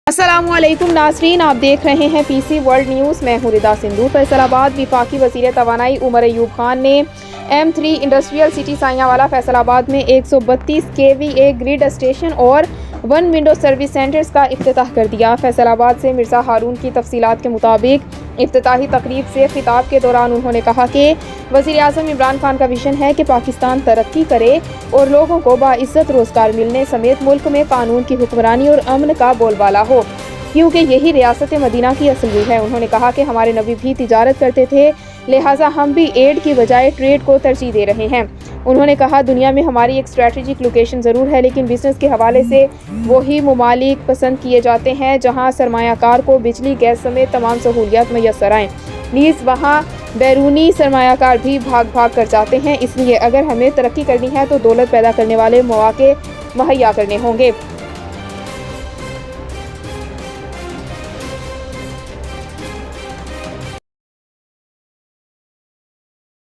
अस्सलामुअलैकुम नाज़रीन, आप देख रहे हैं पीसी वर्ल्ड न्यूज़। मैं हूं रिदा सिंधु। फैसलाबाद विफाकी वज़ीर तवानाई उमर अयूब खान ने M3 इंडस्ट्रियल सिटी साइयावाला फैसलाबाद में 132 kVA ग्रिड स्टेशन और 1 विंडो सर्विस सेंटर्स का इफ्तिताह कर दिया। फैसलाबाद से मिर्ज़ा हारून की तफसीलात के मुताबिक इफ्तिताही तकरीब से खिताब के दौरान उन्होंने कहा कि वज़ीर आज़म इमरान खान का विजन है कि पाकिस्तान तरक्की करे और लोगों को बाइज़्ज़त रोज़गार मिलने समेत मुल्क में कानून की हुक्मरानी और अमन का बोलबाला हो, क्योंकि यही रियासत मदीना की असली है। उन्होंने कहा कि हमारे नबी भी तिजारत करते थे, लिहाजा हम भी एड की बजाय ट्रेड को तरजीह दे रहे हैं। उन्होंने कहा दुनिया में हमारी एक स्ट्रेटेजिक लोकेशन ज़रूर है, लेकिन बिजनेस के हवाले से वही ममालिक पसंद किए जाते हैं जहां सरमायाकार को बिजली गैस समेत तमाम सहूलियात मैसर आएँ। नीज़ वहाँ बैरूनी सरमायाकार भी भाग भाग कर जाते हैं। इसलिए अगर हमें तरक्की करनी है तो दौलत पैदा करने वाले मौके मुहैया करने होंगे।